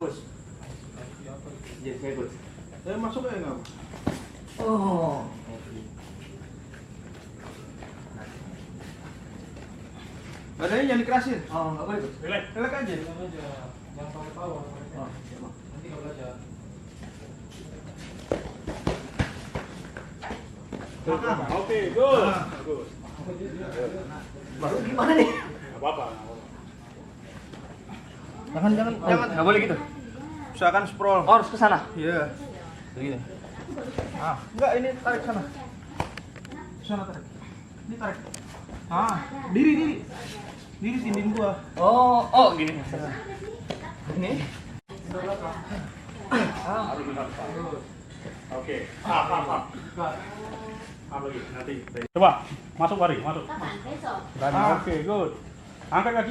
Bos. Ya, saya bos. Masuk aja nggak? Oh. Badannya jangan dikerasin. Oh, nggak boleh bos. Relax aja. Yang pakai power. Oh, Nanti kalau belajar. Oke, good. Bagus. baru gimana nih? Nggak apa-apa. Jangan, nggak boleh gitu. Usahakan sprawl. Oh, harus ke sana. Iya. Begini. Enggak, ini tarik sana. Sana tarik. Ini tarik. Diri. Diri sinin gua. Oh, gini. Ini. Harus benar. Oke. Apa lagi? Nanti. Coba, masuk Bari, masuk. Oke, good. Angkat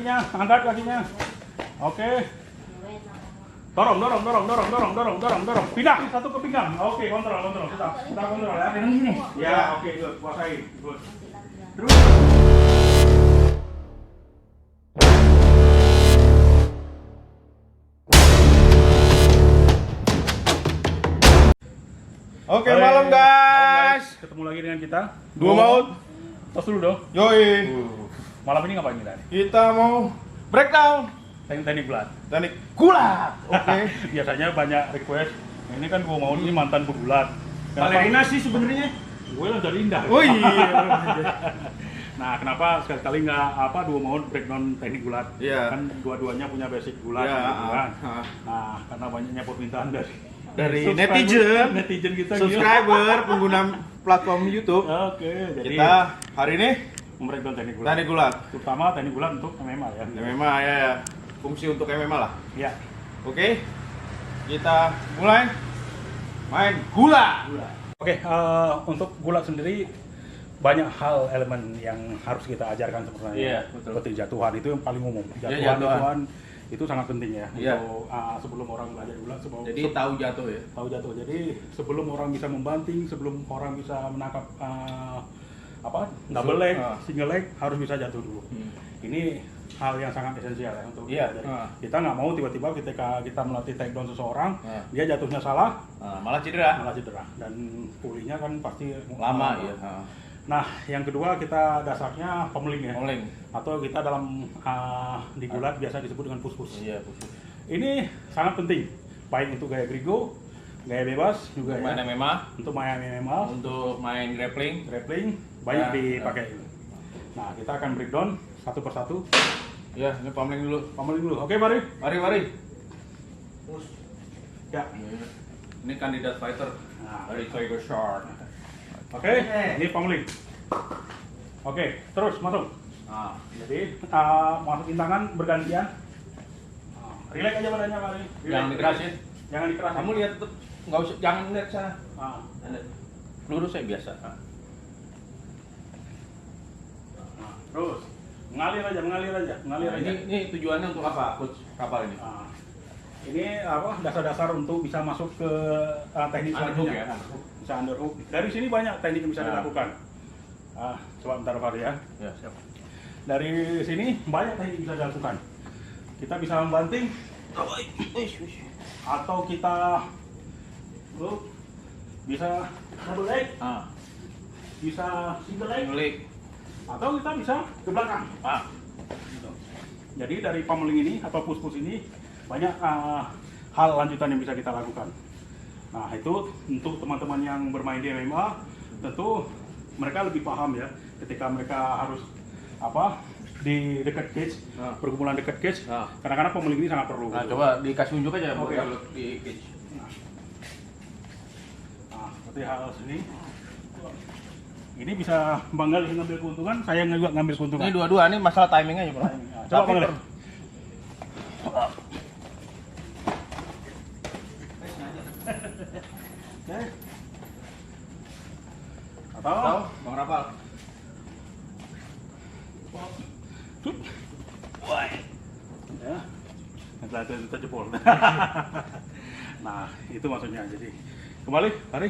kakinya. Oke. Dorong. Pindah satu ke pinggang. Oke, kontrol. Kita kontrol ya. Pegang sini. Ya, oke, good. Kuasain. Good. Terus. Oke, malam guys. Ketemu lagi dengan kita. Dua maut. Tos dulu dong. Yoi. Malam ini ngapain kita? Kita mau breakdown Teknik bulat. teknik gulat. Oke. Biasanya banyak request. Ini kan gua mau ini mantan pegulat. Balerina sih sebenarnya. Gue lah dari Indah. Oh iya. Nah, kenapa sekali-kali nggak dua mau breakdown teknik gulat? Iya. Kan dua-duanya punya basic gulat. Iya, gitu kan. ah. Nah, karena banyaknya permintaan dari Netizen kita subscriber pengguna platform YouTube. Oke, jadi Kita hari ini membreakdown teknik gulat. teknik gulat. Terutama teknik gulat untuk MMA ya. MMA ya. Fungsi untuk MMA lah. Ya. Oke. Kita mulai main gula. Oke, untuk gulat sendiri banyak hal elemen yang harus kita ajarkan sebenarnya. Iya, betul. Seperti jatuhan itu yang paling umum. Iya, jatuhan. Itu sangat penting ya. Iya. Untuk sebelum orang belajar gulat, Tahu jatuh ya. tahu jatuh. Jadi sebelum orang bisa membanting, sebelum orang bisa menangkap double leg, single leg harus bisa jatuh dulu. Ini hal yang sangat esensial ya untuk Iya. kita. Kita nggak mau tiba-tiba ketika kita melatih takedown seseorang, dia jatuhnya salah, Malah cedera. dan pulihnya kan pasti Lama ya. Nah, yang kedua kita dasarnya pummeling ya. Pummeling. Atau kita dalam di gulat biasa disebut dengan push-push. Iya, Ini sangat penting, baik untuk gaya grigo, gaya bebas juga main ya. MMA, Untuk main MMA, untuk main grappling. grappling banyak Ya, dipakai. Nah, kita akan breakdown satu persatu. Ya, ini pummeling dulu. Pummeling dulu. Oke, mari. Mari. Ya. Ini kandidat fighter Nah, dari Tiger Shark. Oke, ini pummeling. Oke, terus masuk. Nah, Jadi masukin tangan bergantian. Relax aja badannya, mari. Relax. jangan dikerasin. Jangan dikerasin. Kamu lihat tuh, nggak usah, jangan lihat sana. Ah. Lurus saya biasa. Nah, terus mengalir aja. Ini tujuannya untuk apa, coach kapal ini? Nah, ini dasar-dasar untuk bisa masuk ke teknik Underhook selanjutnya. ya? Bisa underhook. Dari sini banyak teknik yang bisa Nah. dilakukan. Coba bentar Fahri ya. Ya, siap. Dari sini banyak teknik yang bisa dilakukan. Kita bisa membanting atau kita bisa double leg, bisa single leg, Klik. atau kita bisa ke belakang. Gitu. Jadi dari pummeling ini atau push-push ini banyak hal lanjutan yang bisa kita lakukan. Nah, itu untuk teman-teman yang bermain di MMA tentu mereka lebih paham ya ketika mereka harus di dekat cage, pergumulan dekat cage. Kadang-kadang pummeling ini sangat perlu. Nah, gitu. coba dikasih unjuk aja Oke. kalau di cage. Nah, seperti hal sini. Ini bisa Banggal ngambil keuntungan, saya juga ngambil keuntungan. Ini dua-dua, ini masalah timing aja, Bro. Coba Banggal. Tahu, Bang Rapal. Ya, itu jempol. Nah, itu maksudnya. Jadi kembali, mari.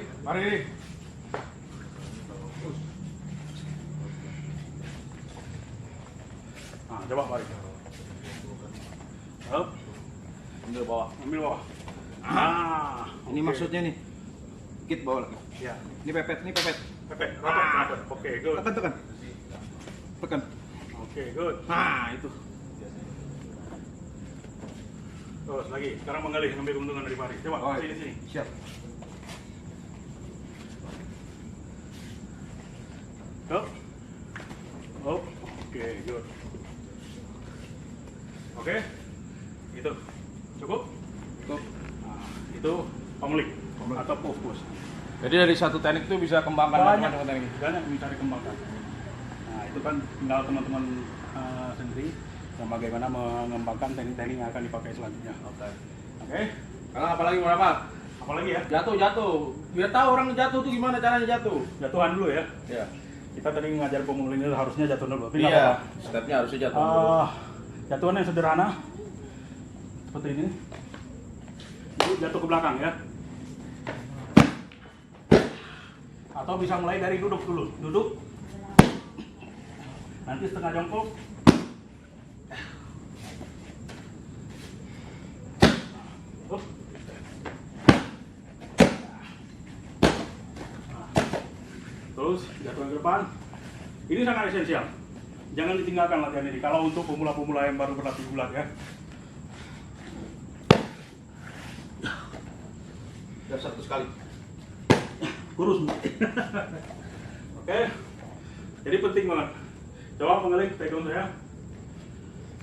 Nah, coba mari. Up. Ambil bawah. Ambil bawah. Ah, Ini oke. maksudnya nih. Dikit bawah lagi. Ya. Ini pepet, ini pepet. Pepet, rapat. Oke, good. Tekan, tekan. Tekan. Oke, good. Nah, itu. Terus lagi. Sekarang menggali, ngambil keuntungan dari Pari. Coba, Oh, sini. Siap. Up. Up. Oke, good. Oke. Itu. Cukup? Cukup. Nah, itu pemelik Pemelik. atau push. Jadi dari satu teknik itu bisa kembangkan macam-macam teknik. banyak yang mencari kembangkan. Nah, itu kan tinggal teman-teman sendiri yang bagaimana mengembangkan teknik-teknik yang akan dipakai selanjutnya. Oke. Oke. Sekarang apa lagi berapa? Apalagi ya? Jatuh. Biar tahu orang jatuh tuh gimana caranya jatuh. Jatuhan dulu ya. Iya. Kita tadi ngajar pemula ini harusnya jatuh dulu. Tapi nggak Iya. apa-apa. Stepnya harusnya jatuh dulu. Jatuhan yang sederhana seperti ini. Itu jatuh ke belakang ya. Atau bisa mulai dari duduk dulu. Duduk. Nanti setengah jongkok. Up. Terus jatuh ke depan. Ini sangat esensial. Jangan ditinggalkan latihan ini. Kalau untuk pemula-pemula yang baru berlatih gulat ya. Udah 100 kali. Kurus. Oke. Jadi penting banget. Coba mengelik takedown saya.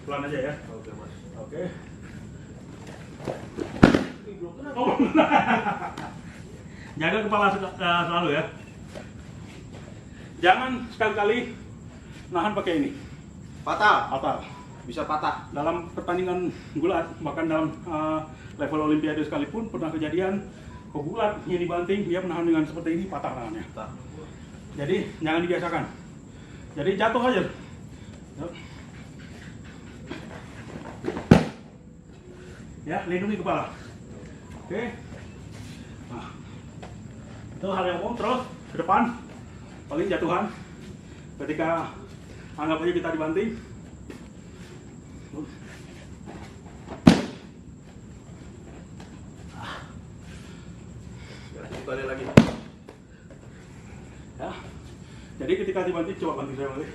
Pelan aja ya. Oke, Mas. Oke. Jaga kepala selalu ya. Jangan sekali-kali nahan pakai ini. Patah. Fatal. Bisa patah. Dalam pertandingan gulat, bahkan dalam level olimpiade sekalipun pernah kejadian pegulat yang dibanting, dia menahan dengan seperti ini, patah tangannya. Patah. Jadi jangan dibiasakan. Jadi jatuh aja. Yuk. Ya, lindungi kepala. Oke. Nah, itu hal yang umum. Terus ke depan, paling jatuhan. Ketika anggap aja kita dibanting. Kali lagi. Ya. Jadi ketika dibanting, coba banting saya balik.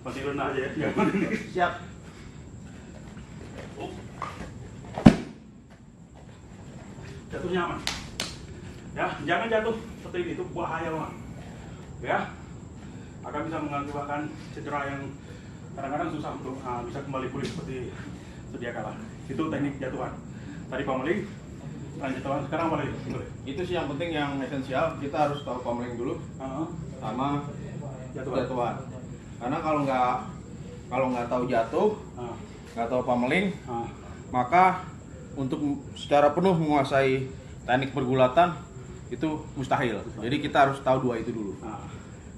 Banting rendah aja ya. Jangan banting. Siap. Jatuhnya aman. Ya, jangan jatuh seperti ini, itu bahaya banget. Ya, akan bisa mengakibatkan cedera yang kadang-kadang susah untuk bisa kembali pulih seperti sedia kala. Itu teknik jatuhan. Tadi pamaling, lanjutan sekarang apa lagi? Itu sih yang penting, yang esensial. Kita harus tahu pamaling dulu sama jatuhan. Karena kalau nggak tahu jatuh, nggak tahu pamaling, maka untuk secara penuh menguasai teknik pergulatan itu mustahil. Jadi kita harus tahu dua itu dulu.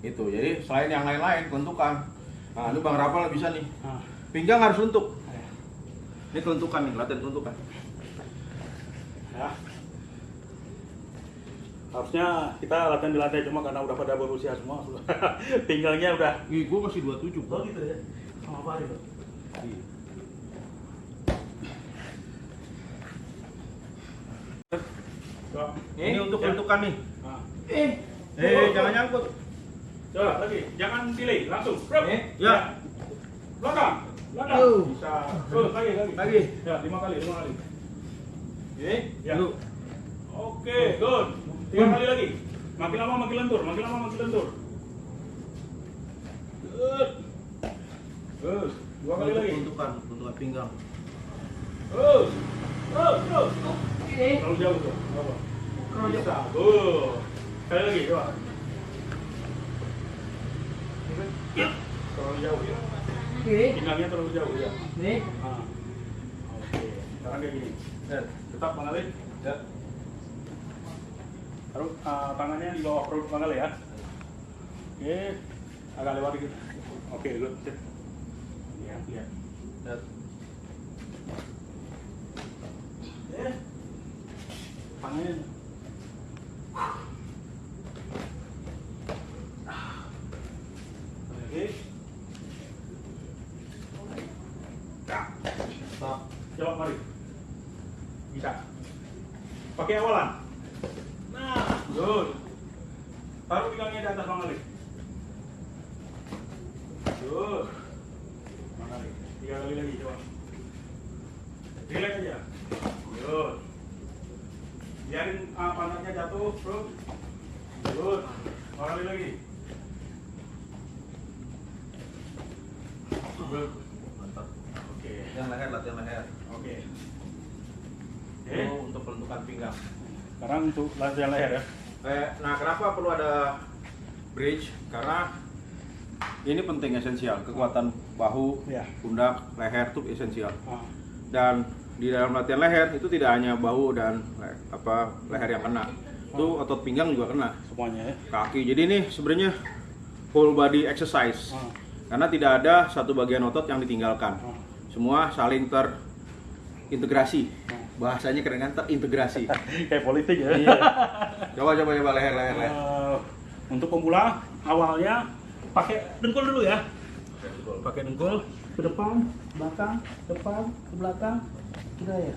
Itu. Jadi selain yang lain-lain, kelentukan. Nah, ini Bang Rapal bisa nih. Pinggang harus lentuk. Ini kelentukan nih, latihan kelentukan. Ya. Harusnya kita latihan di lantai, cuma karena udah pada berusia semua, pinggangnya udah. Ih, gua masih 27. Oh gitu ya. Sama apa itu? Ini untuk kelentukan nih. Nah. Jangan nyangkut. Coba lagi, jangan delay, langsung. Bro. Ya. Belakang. Bisa. Terus lagi. Ya, 5 kali. Ini. Ya. Oke, good. 3 kali lagi. Makin lama makin lentur. Good. 2 kali lagi. Kelentukan pinggang. Terus. Terlalu jauh tuh. Apa? Bisa. Good. Sekali lagi, coba. Terlalu jauh ya. Pinggangnya terlalu jauh ya. Oke. Sekarang kayak gini. Tetap Bang Ali. Ya. Taruh tangannya di bawah perut Bang Ali ya. Oke. Agak lewat dikit. Oke, good. Sip. Lihat. Ya. Tangannya. Oke. Stop. Coba mari. Pakai awalan. Nah, good. Taruh pinggangnya di atas Bang Ali. Good. Bang Ali, 3 kali lagi coba. Relax aja. Good. Biarin pantatnya jatuh, bro. Good. 2 kali lagi. Good. Mantap. Oke. Yang leher, latihan leher. Oke. Itu untuk penentukan pinggang. Sekarang untuk latihan leher ya. Nah, kenapa perlu ada bridge? Karena ini penting, esensial. Kekuatan bahu, Ya. pundak, leher itu esensial. Ah. Dan di dalam latihan leher itu tidak hanya bahu dan leher yang kena. Itu otot pinggang juga kena. Semuanya ya. Kaki. Jadi ini sebenarnya whole body exercise. Ah. Karena tidak ada satu bagian otot yang ditinggalkan. Ah. Semua saling terintegrasi. Bahasanya keren kan, terintegrasi. Kayak politik ya. Iya. Coba leher. Untuk pemula awalnya pakai dengkul dulu ya. Pakai dengkul ke depan, belakang, depan, ke belakang, kita ya.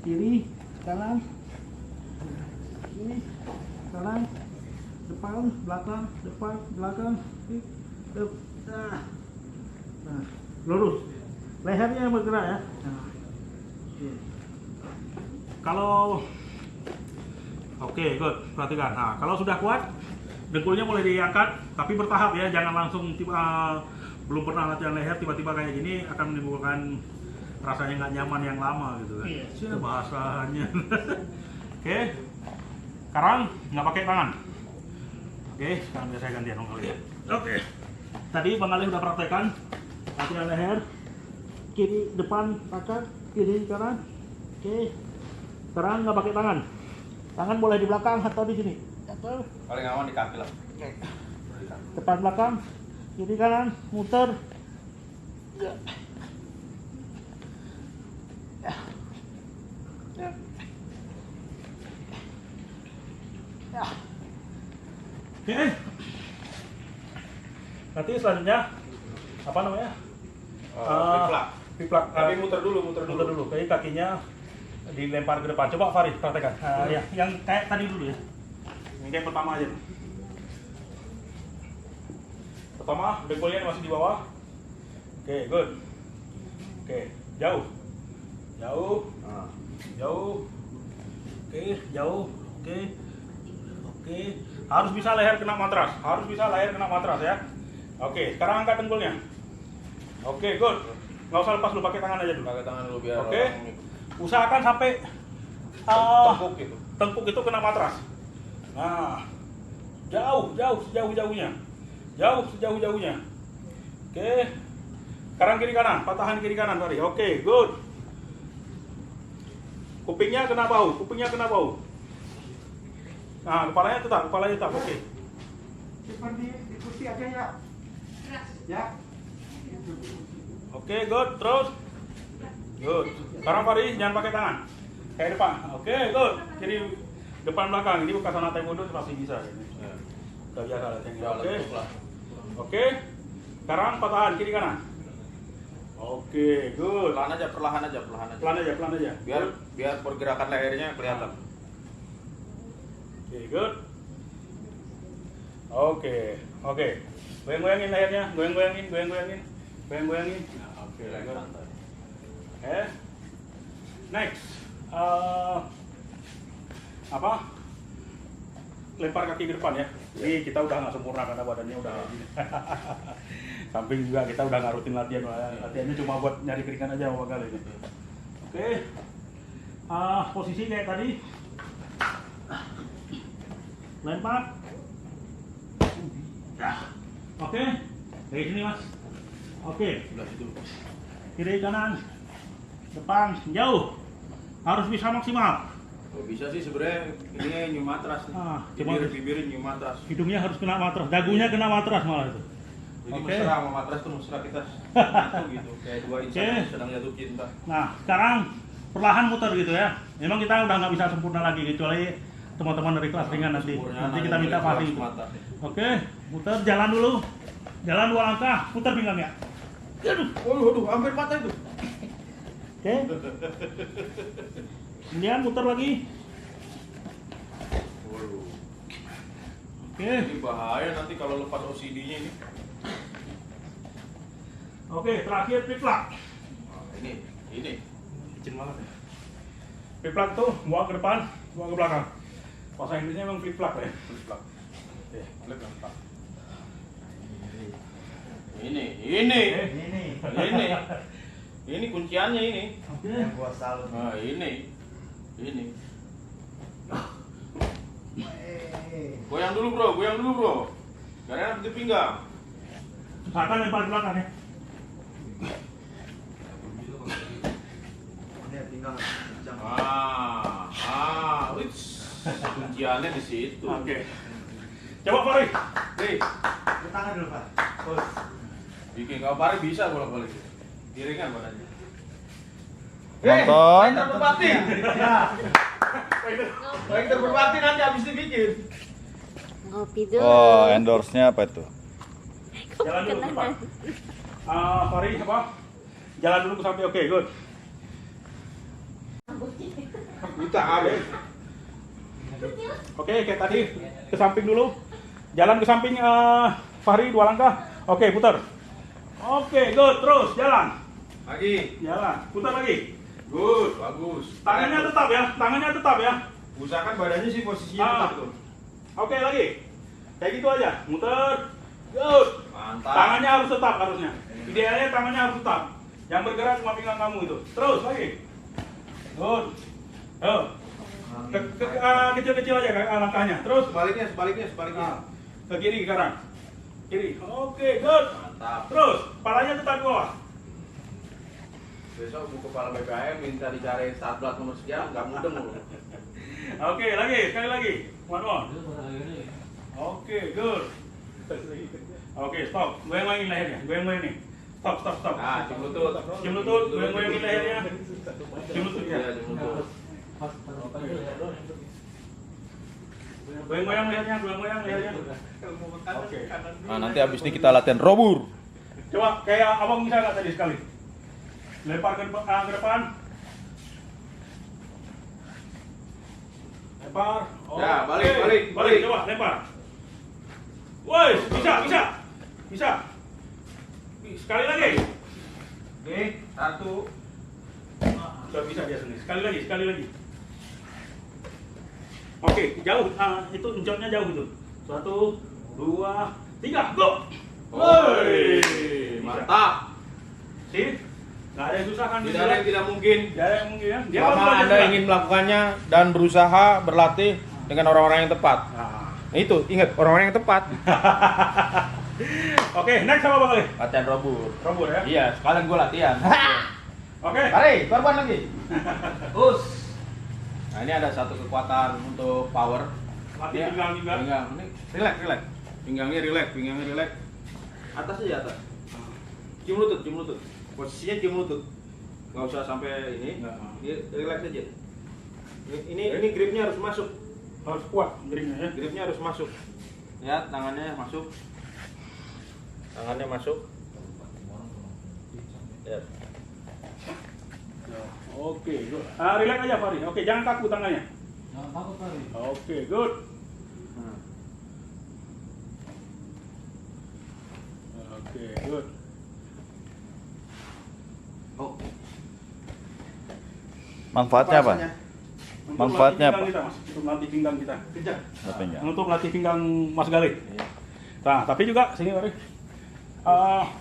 Kiri, kanan, kiri, kanan, depan, belakang, kiri, depan. Nah, lurus. Lehernya yang bergerak ya. Nah. Oke. Kalau oke, good. Perhatikan. Nah, kalau sudah kuat, dengkulnya boleh diangkat, tapi bertahap ya, jangan langsung belum pernah latihan leher tiba-tiba kayak gini akan menimbulkan rasanya nggak nyaman yang lama gitu kan. Iya, bahasanya. Oke. Sekarang nggak pakai tangan. Oke, sekarang biar saya gantian Bang Ali. Oke. Tadi Bang Ali udah praktekkan latihan leher. Kiri depan belakang, kiri kanan. Oke. Sekarang nggak pakai tangan. Tangan boleh di belakang atau di sini. Paling aman di kaki lah. Depan belakang, kiri kanan, muter. Ya. Ya. Ya. Ya. Oke. Nanti selanjutnya apa namanya? Triplak. Triplak. Tapi muter dulu. Muter dulu. Kayak kakinya dilempar ke depan. Coba Farid praktekkan. Ya, yang kayak tadi dulu ya. Ini kayak pertama aja. Pertama, dengkulnya masih di bawah. Oke, good. Oke, jauh. Jauh. Oke, jauh. Oke. Harus bisa leher kena matras. Ya. Oke, sekarang angkat dengkulnya. Oke, good. Nggak usah lepas dulu, pakai tangan aja dulu. Pakai tangan dulu biar. Oke. Usahakan sampai tengkuk gitu. Tengkuk itu kena matras. Nah, sejauh-jauhnya. Oke. Sekarang kiri kanan, patahan kiri kanan Fari. Oke, good. Kupingnya kena bahu. Nah, kepalanya tetap. Oke. Seperti ikuti aja ya. Ya. Oke, good. Terus. Good. Sekarang Fari jangan pakai tangan. Kayak depan. Oke, good. Kiri depan belakang. Ini bukan sana taekwondo pasti bisa. Udah biasa latihannya. Oke. Oke. Sekarang patahan kiri kanan. Oke, good. Perlahan aja. Pelan aja. Biar pergerakan lehernya kelihatan. Oke, good. Oke. Goyang-goyangin lehernya, goyang-goyangin. Nah, oke, good. Next. Lempar kaki ke depan ya. Ini kita udah nggak sempurna karena badannya udah gini. Samping juga kita udah nggak rutin latihan. Latihannya cuma buat nyari keringan aja beberapa kali ini. Oke. Posisi kayak tadi. Lempar. Oke. Dari sini Mas. Oke. Kiri kanan. Depan jauh. Harus bisa maksimal. Bisa sih sebenarnya ini new matras. Bibir new matras. Hidungnya harus kena matras, dagunya kena matras malah itu. Jadi Oke. mesra sama matras tuh mesra kita satu gitu, kayak dua insan yang sedang jatuh cinta. Nah, sekarang perlahan muter gitu ya. Memang kita udah nggak bisa sempurna lagi kecuali teman-teman dari kelas ringan nanti. Nanti kita minta pasti. Oke, muter jalan dulu. Jalan 2 langkah, putar pinggangnya. Waduh, hampir patah itu. Oke. Kemudian muter lagi. Oke. Ini bahaya nanti kalau lepas OCD-nya ini. Oke, terakhir flip-flop. Nah, ini. Licin banget ya. Flip-flop tuh buang ke depan, buang ke belakang. Bahasa Inggrisnya memang flip-flop ya. Flip-flop. Oke, flip-flop. Ini. Ini. Ini kunciannya ini. Oke. Yang gua salut. Nah, ini. Goyang dulu bro. Karena nanti pinggang. Akan lempar ke belakang ya. Ini tinggal kencang. Kunciannya di situ. Oke. Coba Fari. Nih, Tangan dulu, Pak. Terus. bikin kau pari bisa bolak-balik. Iringan badannya. Nonton. Fighter berbakti. Ya. Fighter berbakti nanti habis dibikin. Ngopi dulu. Oh, endorse-nya apa itu? Jalan dulu ke depan. Fari apa? Jalan dulu ke samping. Oke, good. Kita habis. Oke, kayak tadi ke samping dulu. Jalan ke samping Fahri 2 langkah. Oke, putar. Oke, good. Terus jalan. Lagi. Jalan. Putar lagi. Good, bagus. Tangannya tetap ya. Usahakan badannya sih posisinya Ah. tetap tuh. Oke, lagi. Kayak gitu aja. Muter. Good. Mantap. Tangannya harus tetap harusnya. Idealnya tangannya harus tetap. Yang bergerak cuma pinggang kamu itu. Terus lagi. Good. Kecil-kecil aja langkahnya. Terus Sebaliknya. ke kiri sekarang. Kiri. Oke, good. Mantap. Terus, kepalanya tetap di bawah. Besok buku kepala BKM minta dicari start blood nomor sekian, nggak mudeng lu. Oke, sekali lagi. One more. Oke, good. Oke, stop. Goyang-goyangin lehernya. Goyang-goyangin nih. Stop. Nah, cium lutut. Cium lutut, goyang-goyangin lehernya. Cium lutut ya. Iya, cium lutut. Goyang-goyang lehernya. Oke. Nah, nanti habis ini kita latihan robur. Coba kayak abang bisa nggak tadi sekali? Lempar ke depan. Lempar. Ya, Oke. balik. Coba lempar. Woi, bisa. Sekali lagi. Oke, 1. Sudah bisa dia sendiri. Sekali lagi. Oke, jauh. Itu encotnya jauh itu. 1, 2, 3, go. Woi, Bisa. mantap. Sih, nggak ada yang susah kan? Tidak ada yang tidak mungkin. Nggak ada yang mungkin ya. Dia Selama belajar Anda juga. ingin melakukannya dan berusaha berlatih dengan orang-orang yang tepat. Nah. Nah, itu, ingat orang-orang yang tepat. Oke, next apa bang Ali? Latihan robur. Robur ya. Iya, sekalian gue latihan. Oke. Mari, korban lagi. Us. Nah, ini ada satu kekuatan untuk power. Latih Iya, pinggang juga. Pinggang. Ini relax. Pinggangnya relax. Atas aja atas. Cium lutut. Posisinya cium lutut. Nggak usah sampai ini. Nggak. Ini relax aja. Ini gripnya harus masuk. Harus kuat gripnya ya. Gripnya harus masuk. Lihat tangannya masuk. Tangannya masuk. Lihat. Oke, good. Relax aja Fari. Oke, jangan kaku tangannya. Jangan takut kali. Oke, good. Oke, good. Oh. Manfaatnya apa? Untuk Manfaatnya latih apa? pinggang kita, Mas. Untuk latih pinggang kita. Apa enggak? Untuk latih pinggang Mas Gali. Nah, tapi juga sini Fari.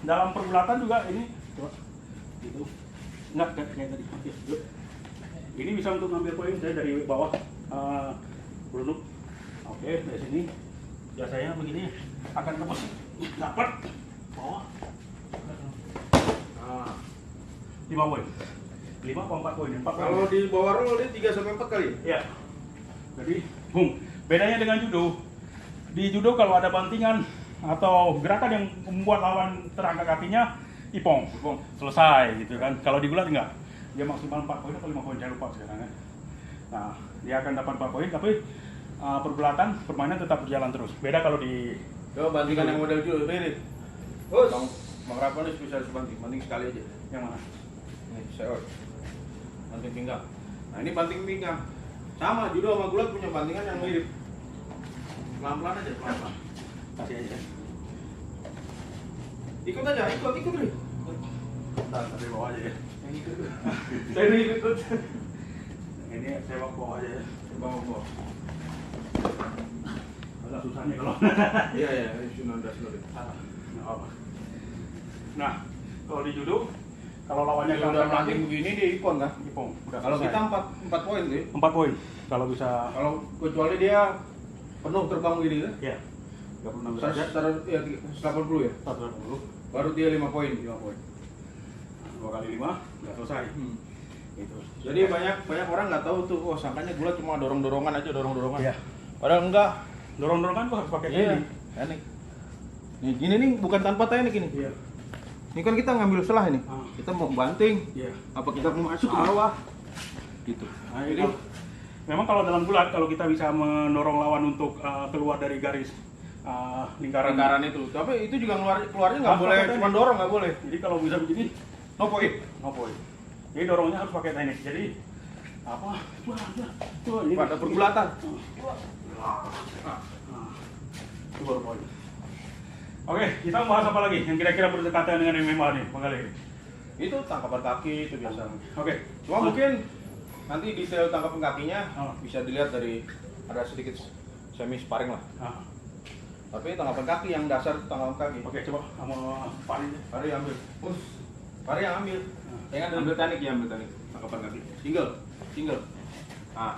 Dalam pergulatan juga ini coba gitu. Enggak kayak tadi. Oke, good. Ini bisa untuk ngambil poin saya dari bawah berunduk. Oke, dari sini biasanya begini akan ke posisi dapat bawah. Nah, 5 poin. 5 atau 4 poin? 4 poin. kalau di bawah roll dia 3 sampai 4 kali. Ya. Jadi, bedanya dengan judo. Di judo kalau ada bantingan atau gerakan yang membuat lawan terangkat kakinya, ipong, selesai gitu kan. Kalau di gulat enggak. Dia maksimal 4 poin atau 5 poin, saya lupa sekarang kan. Nah, dia akan dapat 4 poin, tapi pergulatan permainan tetap berjalan terus. Beda kalau di Coba bantingkan yang model judo, ini. Bang Rapon ini spesialis banting sekali aja. yang mana? Nih, seot. Banting pinggang. Nah, ini banting pinggang. Sama judo sama gulat punya bantingan yang mirip. Pelan-pelan aja, pelan-pelan. Kasih aja. Ikut aja, ikut dulu. Bentar, dari bawah aja ya. Yang ikut. Saya ini ikut. Ini saya bawa aja ya. Bawa. Agak susah nih kalau. Iya, sunan. Nggak apa. Nah, kalau di judo, kalau lawannya Kalau udah melanting begini dia ipon kan? Ipong. Udah Kalau selesai. kita 4 poin tuh. 4 poin. Kalau bisa, Kalau kecuali dia penuh terbang gini kan? ya. 36 derajat. 180 ya. 180. Baru dia 5 poin. 5 poin. 2 kali 5 udah selesai. Gitu. Jadi banyak orang nggak tahu tuh, oh sangkanya gulat cuma dorong-dorongan aja, dorong-dorongan. Iya. Padahal enggak. Dorong-dorongan tuh harus pakai Iya. teknik. Teknik. Nih gini nih bukan tanpa teknik ini. Iya. Ini kan kita ngambil selah ini. Ah. Kita mau banting. Iya. Apa kita mau masuk ke bawah? Gitu. Nah, Jadi memang kalau dalam gulat, kalau kita bisa mendorong lawan untuk keluar dari garis lingkaran. itu. Tapi itu juga keluarnya nggak Harus boleh pakai cuma teknik. dorong, nggak boleh. Jadi kalau bisa begini, No point. no point. Jadi dorongnya harus pakai teknik. Jadi apa? Tuh, ini Pada pergulatan. Nah, itu baru poin. Oke, kita bahas apa lagi yang kira-kira berdekatan dengan MMA nih, Bang Ali? Itu tangkapan kaki itu biasa. Oke. Cuma mungkin nanti detail tangkapan kakinya Ah. bisa dilihat dari ada sedikit semi sparring lah. Nah, Tapi tangkapan kaki yang dasar tangkapan kaki. oke, coba sama Pak Ali. Pari ambil. Pari yang ambil. Jangan ambil teknik ya, ambil teknik. Tangkapan kaki. Single. Nah.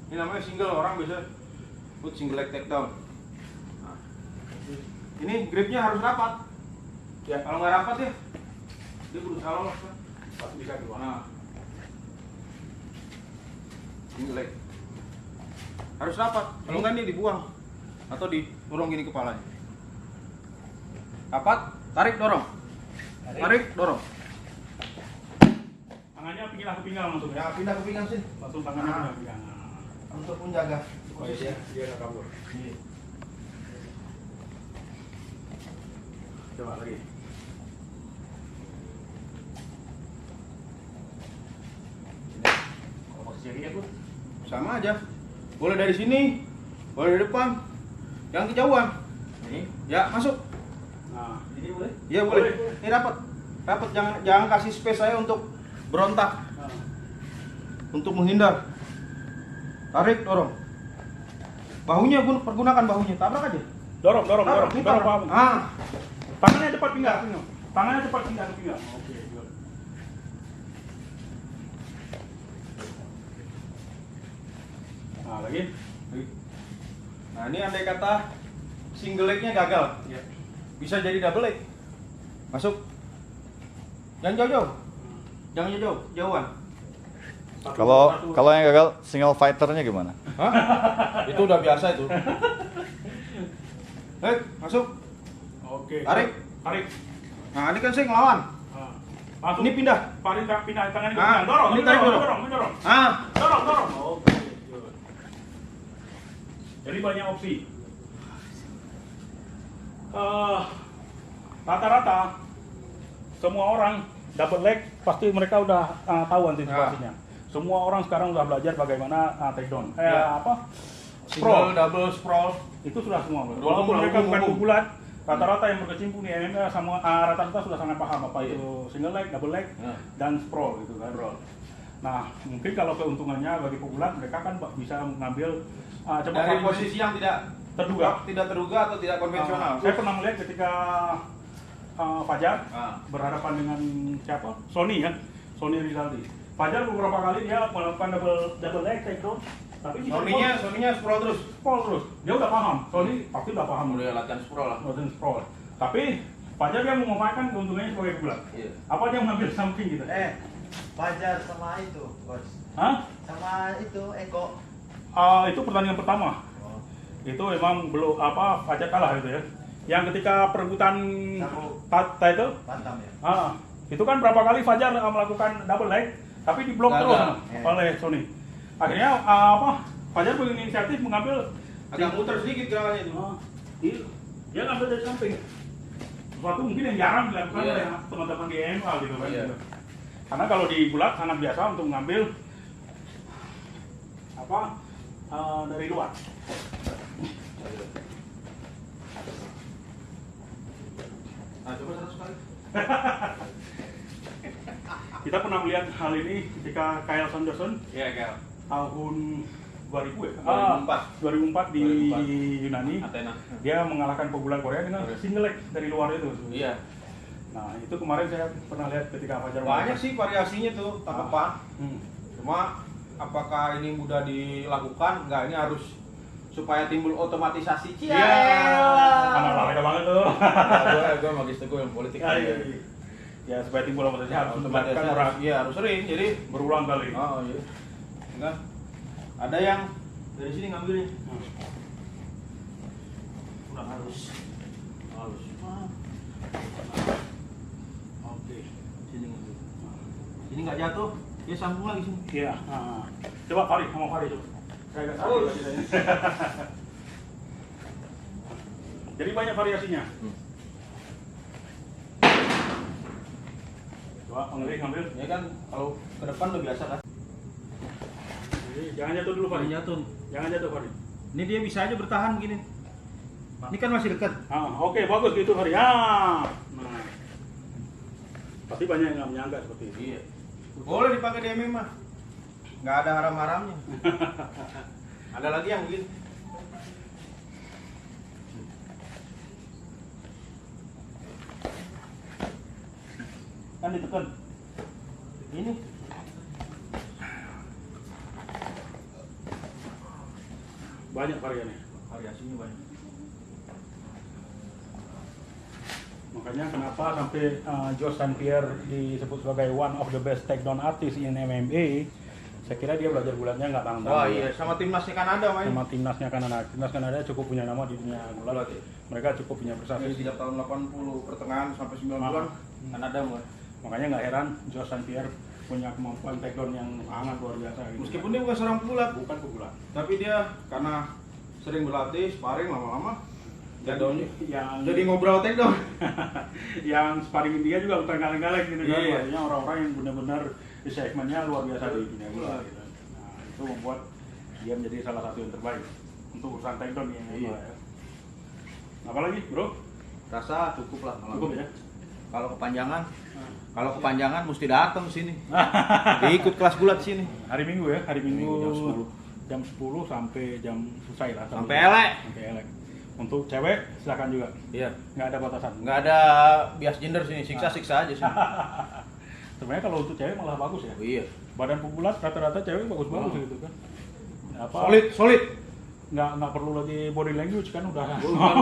Ini namanya single, orang biasa put single leg takedown. Nah. Ini gripnya harus rapat. Ya, kalau nggak rapat ya dia berusaha lolos kan. Pas bisa keluar. Nah. Single leg. Harus rapat. Kalau nggak dia dibuang atau didorong gini kepalanya. Rapat, tarik, dorong. Tarik, dorong. Tangannya pinggang ke pinggang langsung ya. Ya, pindah ke pinggang sini. Langsung tangannya pinggang ke pinggang. Untuk menjaga Oh iya, dia nggak kabur. Coba lagi. Kalau posisi ini aku sama aja. Boleh dari sini, boleh dari depan. Jangan kejauhan. ini. Ya, masuk. Nah, ini boleh? Iya, boleh. Ini rapat. Rapat, jangan kasih space saya untuk berontak, Nah. untuk menghindar. Tarik, dorong. Bahunya pergunakan bahunya, tabrak aja. Dorong. Ini tabrak. Paham. Ah, Tangannya cepat pinggang. Tangannya cepat pinggang ke pinggang. Oke, good. Nah, lagi. nah ini andai kata single leg-nya gagal, Ya. bisa jadi double leg. Masuk. Jangan jauh-jauh. Jangan jauh-jauh, jauhan. Kalau yang gagal single fighternya gimana? Hah? Itu udah biasa itu. Masuk. Oke. Tarik. Tarik. Nah, ini kan saya ngelawan. Nah, langsung Ini pindah. pindah tangannya ke Ah, pinggang. Dorong, ini tarik, dorong. dorong. Ah, Dorong. Oke. Good. Jadi banyak opsi. Rata-rata semua orang double leg pasti mereka udah tahu antisipasinya. Semua orang sekarang udah belajar bagaimana takedown. Ya. Sprawl. single, double, sprawl. Itu sudah semua. Umum, Walaupun mereka bukan umum. pukulan, rata-rata yang berkecimpung di MMA sama rata-rata sudah sangat paham apa Iya. itu single leg, double leg, Ya. dan sprawl gitu kan. Nah, mungkin kalau keuntungannya bagi pegulat mereka kan bisa mengambil coba Dari fighting posisi yang tidak terduga. atau tidak konvensional. Saya pernah melihat ketika Fajar Ah. berhadapan dengan siapa? Sony kan, Sony Rizaldi. Fajar beberapa kali dia melakukan double leg takedown, tapi di Soninya sprawl terus. sprawl terus. Dia udah paham, Sony pasti udah paham Udah latihan sprawl lah. Golden sprawl. Tapi Fajar dia memanfaatkan keuntungannya sebagai pegulat. Iya. Apa dia mengambil something gitu? Fajar sama itu, bos. Hah? Sama itu Eko. Itu pertandingan pertama. Oh. Itu emang belum Fajar kalah gitu ya. Yang ketika perebutan Satu. title, Batam ya. itu kan berapa kali Fajar melakukan double leg, tapi diblok Gagal. terus Ya. oleh Sony. Akhirnya Fajar berinisiatif mengambil Agak muter sedikit gerakannya itu. dia ngambil dari samping. Sesuatu mungkin yang jarang dilakukan Iya. oleh teman-teman di MMA gitu kan. Iya. Karena kalau di gulat sangat biasa untuk mengambil dari luar. Nah, coba 100 kali. Kita pernah melihat hal ini ketika Kyle Sanderson Iya, Kel. tahun 2000 ya? 2004. 2004 di 2004. Yunani. Athena. Dia mengalahkan pegulat Korea dengan single leg dari luar itu. Iya. Nah, itu kemarin saya pernah lihat ketika Fajar Banyak sih variasinya tuh tangkapan. Hmm. Cuma apakah ini mudah dilakukan? Enggak, ini harus supaya timbul otomatisasi. Iya. Karena olahraga banget tuh. Gue magis teguh yang politik. Iya. Ya supaya timbul otomatisasi harus melibatkan orang Iya, harus sering. Jadi berulang kali. oh iya. Enggak. Ada yang dari sini ngambilnya. Udah harus. Oke. Sini ngambil. Sini nggak jatuh. Dia sambung lagi sini. Iya. Nah. Coba Fari, sama Fari coba. Saya agak sakit lagi saya. Jadi banyak variasinya. Coba ngambil. Ya kan kalau ke depan udah biasa kan. Jadi, jangan jatuh dulu Fari. Jatuh. Jangan jatuh Fari. Ini dia bisa aja bertahan begini. Ini kan masih dekat. Oke, bagus gitu Fari. Ya. Nah. Pasti banyak yang nggak menyangka seperti itu. Iya. Boleh dipakai di MMA mah. Nggak ada haram-haramnya. Ada lagi yang begini. Kan ditekan. Ini. Banyak variannya. Variasinya banyak. Makanya kenapa sampai Joe St. Pierre disebut sebagai one of the best takedown artist in MMA. Saya kira dia belajar gulatnya nggak tanggung. Oh iya, sama timnasnya Kanada main. Sama timnasnya Kanada. Timnas Kanada cukup punya nama di dunia gulat. Mereka cukup punya prestasi. Sejak tahun 80 pertengahan sampai 90-an Kanada mulai. Makanya nggak heran Joe St. Pierre punya kemampuan takedown yang sangat luar biasa. Gitu. Meskipun dia bukan seorang pegulat, bukan pegulat. tapi dia karena sering berlatih, sparring lama-lama takedownnya yang jadi ngobrol takedown. yang sparring dia juga bukan kaleng-kaleng gitu kan. Iya. Maksudnya orang-orang yang benar-benar segmennya luar biasa di dunia gulat gitu. Nah, itu membuat dia menjadi salah satu yang terbaik untuk urusan takedown yang Iya. ya. Apalagi, Bro? Rasa cukup lah malam. Cukup ya? Kalau kepanjangan mesti datang sini. Ikut kelas gulat sini. Hari Minggu ya, hari Minggu Minggu jam 10 sampai jam selesai lah. Sampai elek. Sampai elek. Untuk cewek silakan juga. Iya. Nggak ada batasan. Nggak ada bias gender sini, siksa-siksa aja sini. Sebenarnya kalau untuk cewek malah bagus ya. Oh, iya. Badan pegulat rata-rata cewek bagus-bagus gitu kan. Apa? Solid. Nggak perlu lagi body language kan udah. Bukan.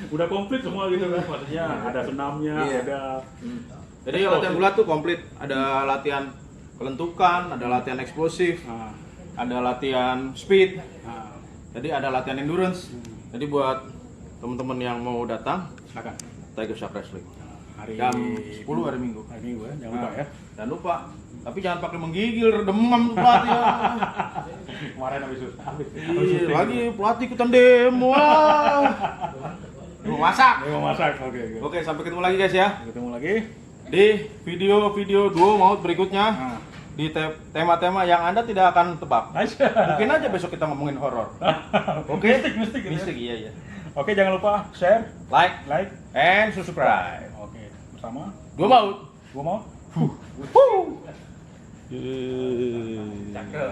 Udah komplit semua gitu kan. Maksudnya ada senamnya, Iya. ada Jadi latihan gulat tuh komplit. Ada latihan kelentukan, ada latihan eksplosif, nah, ada latihan speed. nah, Jadi ada latihan endurance. Jadi buat teman-teman yang mau datang, silakan. Tiger Shark Wrestling. Hari Jam 10 hari Minggu. Hari Minggu ya, jangan lupa ya. Jangan lupa. Tapi jangan pakai menggigil, demam pelatih. Kemarin habis Iya, lagi pelatih ikutan demo. Mau masak. Dia mau masak, oke. Oke, sampai ketemu lagi guys ya. Ketemu lagi. Di video-video duo maut berikutnya. Nah. Di tema-tema yang Anda tidak akan tebak. Aja. Mungkin aja besok kita ngomongin horor. Oke? Mistik gitu ya. Mistik, iya. Oke, jangan lupa share, Like like. and subscribe. Oke, bersama Dua maut. gua mau. Cakep.